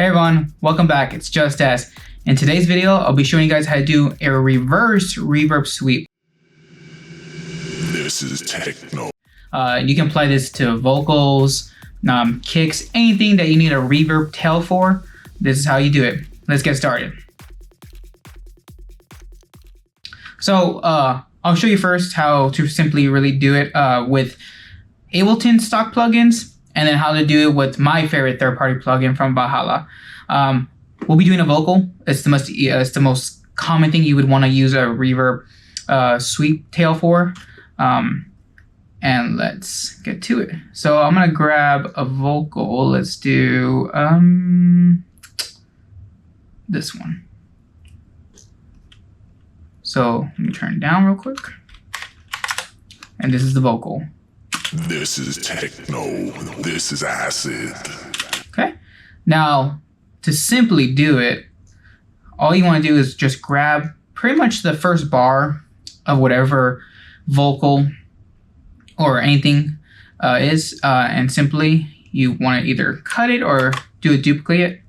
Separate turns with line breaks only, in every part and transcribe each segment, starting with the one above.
Hey everyone, welcome back. It's Just As. In today's video, I'll be showing you guys how to do a reverse reverb sweep.
This is techno.
You can apply this to vocals, kicks, anything that you need a reverb tail for. This is how you do it. Let's get started. So I'll show you first how to simply really do it with Ableton stock plugins, and then how to do it with my favorite third-party plugin from Valhalla. We'll be doing a vocal. It's the most common thing you would want to use a reverb sweep tail for. And let's get to it. So I'm gonna grab a vocal. Let's do this one. So let me turn it down real quick. And this is the vocal.
This is techno. This is acid.
Okay. Now, to simply do it, all you want to do is just grab pretty much the first bar of whatever vocal or anything is, and simply you want to either cut it or do a duplicate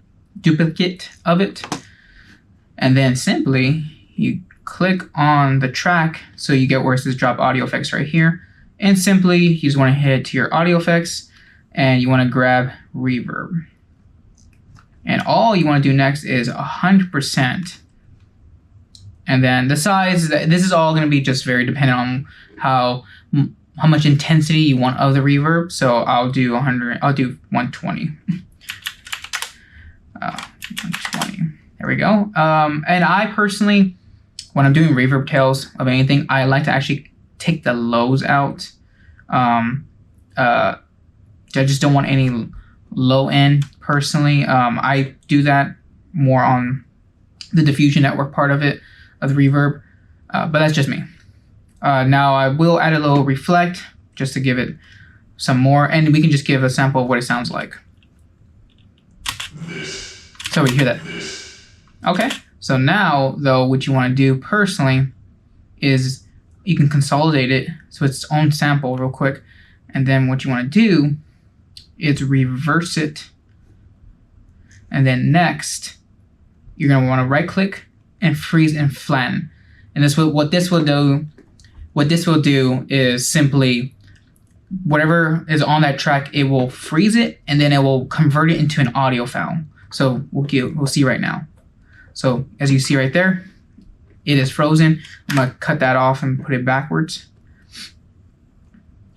of it, and then simply you click on the track so you get where it says drop audio effects right here, and simply you just want to head to your audio effects and you want to grab reverb, and all you want to do next is 100%. And then the size, this is all going to be just very dependent on how much intensity you want of the reverb. So I'll do 100. I'll do 120. 120. There we go. And I personally, when I'm doing reverb tails of anything, I like to actually take the lows out. I just don't want any low end personally. I do that more on the diffusion network part of it, of the reverb, but that's just me. Now I will add a little reflect just to give it some more, and we can just give a sample of what it sounds like. So we hear that. Okay, so now though, what you want to do personally is you can consolidate it so it's its own sample real quick, and then what you want to do is reverse it, and then next you're going to want to right click and freeze and flatten. And what this will do is simply whatever is on that track, it will freeze it, and then it will convert it into an audio file. So we'll see right now. So as you see right there, it is frozen. I'm gonna cut that off and put it backwards.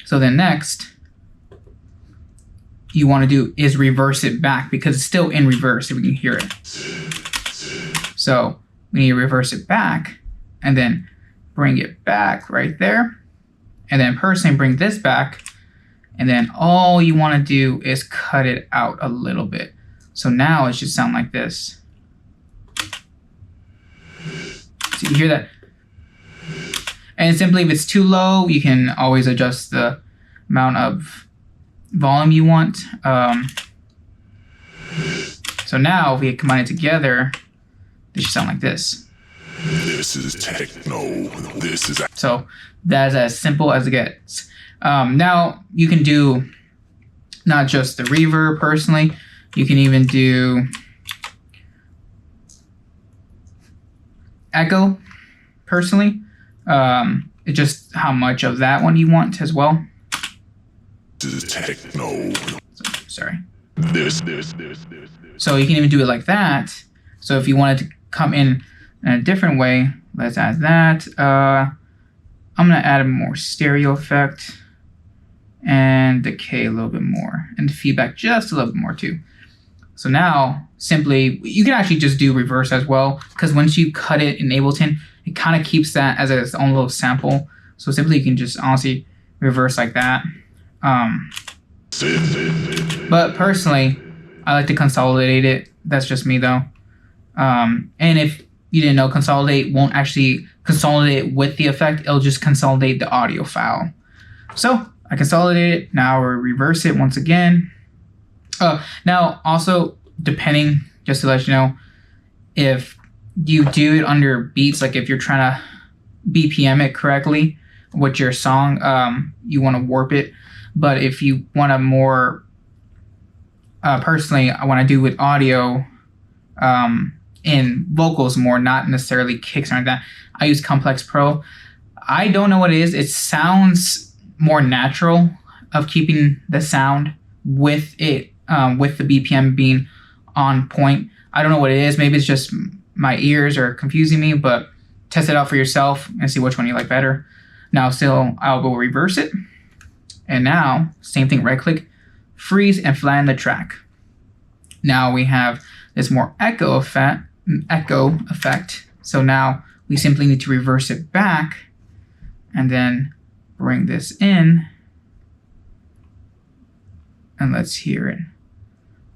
So then next you want to do is reverse it back, because it's still in reverse if we can hear it. So we need to reverse it back and then bring it back right there, and then personally bring this back, and then all you want to do is cut it out a little bit. So now it should sound like this. So you hear that? And simply, if it's too low, you can always adjust the amount of volume you want. So now if we combine it together, it should sound like this.
This is techno. This is.
So that's as simple as it gets. Now you can do not just the reverb personally. You can even do echo personally. It's just how much of that one you want as well.
This is techno.
Sorry.
This.
So you can even do it like that. So if you wanted to come in a different way, let's add that. I'm gonna add a more stereo effect and decay a little bit more, and feedback just a little bit more too. So now simply, you can actually just do reverse as well, because once you cut it in Ableton, it kind of keeps that as its own little sample. So simply you can just honestly reverse like that. But personally, I like to consolidate it. That's just me though. And if you didn't know, consolidate won't actually consolidate with the effect. It'll just consolidate the audio file. So I consolidate it. Now we'll reverse it once again. Now also, depending, just to let you know, if you do it under beats, like if you're trying to BPM it correctly with your song, you want to warp it. But if you want a more personally, when I do with audio, in vocals more, not necessarily kicks or like that, I use Complex Pro. I don't know what it is. It sounds more natural of keeping the sound with it, with the BPM being on point. I don't know what it is. Maybe it's just my ears are confusing me, but test it out for yourself and see which one you like better. Now still, I will reverse it. And now, same thing, right click, freeze and flatten the track. Now we have this more echo effect. So now we simply need to reverse it back and then bring this in. And let's hear it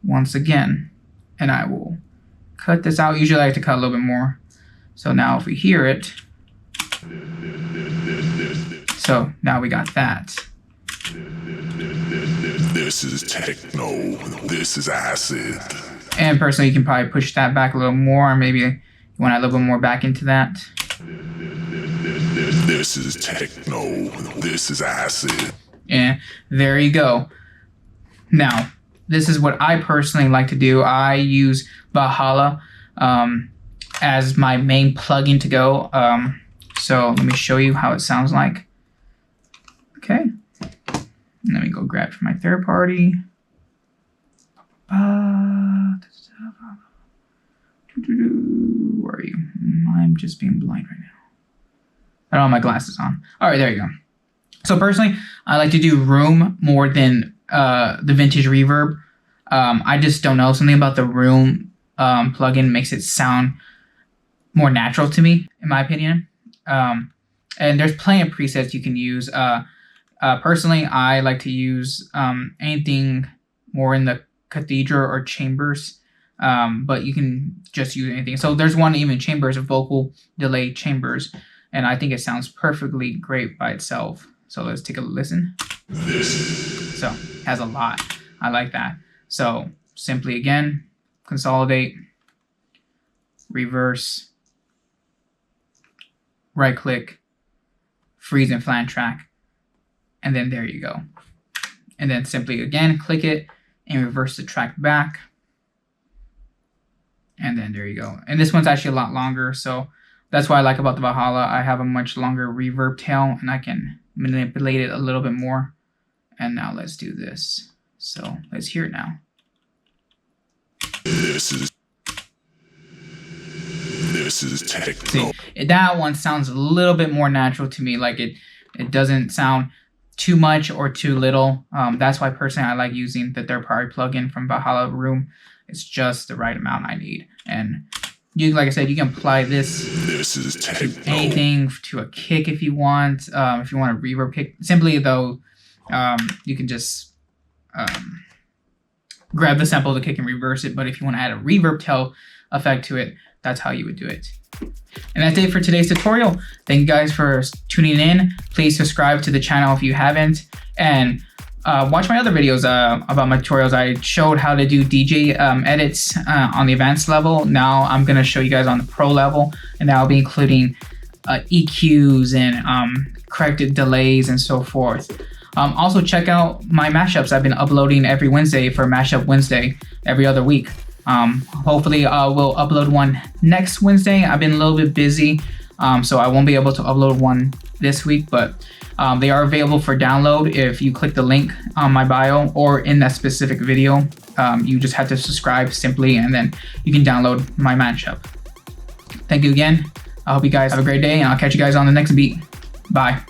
once again. And I will cut this out. Usually I like to cut a little bit more. So now if we hear it, so now we got that.
This is techno. This is acid.
And personally, you can probably push that back a little more. Maybe you want a little bit more back into that.
This is techno. This is acid.
And there you go. Now, this is what I personally like to do. I use Valhalla as my main plugin to go. So let me show you how it sounds like. Okay. And let me go grab from my third party. Where are you? I'm just being blind right now. I don't have my glasses on. All right, there you go. So personally, I like to do room more than the vintage reverb. I just don't know. Something about the room plugin makes it sound more natural to me, in my opinion. And there's plenty of presets you can use. Personally, I like to use anything more in the cathedral or chambers, but you can just use anything. So there's one even chambers, vocal delay chambers, and I think it sounds perfectly great by itself. So let's take a listen. So it has a lot. I like that. So simply again, consolidate, reverse, right click, freeze and flatten track, and then there you go. And then simply again, click it and reverse the track back. And then there you go. And this one's actually a lot longer. So that's what I like about the Valhalla. I have a much longer reverb tail and I can manipulate it a little bit more. And now let's do this. So let's hear it now.
This is techno.
See, that one sounds a little bit more natural to me. Like it doesn't sound too much or too little. That's why personally I like using the third-party plugin from Valhalla Room. It's just the right amount I need. And you, like I said, you can apply this to anything, to a kick if you want. If you want a reverb kick, simply though, you can just grab the sample of the kick and reverse it. But if you want to add a reverb tail effect to it, that's how you would do it. And that's it for today's tutorial. Thank you guys for tuning in. Please subscribe to the channel if you haven't. And watch my other videos about my tutorials. I showed how to do DJ edits on the advanced level. Now I'm going to show you guys on the pro level. And I'll be including EQs and corrected delays and so forth. Also check out my mashups. I've been uploading every Wednesday for Mashup Wednesday every other week. Hopefully I will upload one next Wednesday. I've been a little bit busy, so I won't be able to upload one this week, but they are available for download if you click the link on my bio or in that specific video. You just have to subscribe simply, and then you can download my mashup. Thank you again. I hope you guys have a great day, and I'll catch you guys on the next beat. Bye.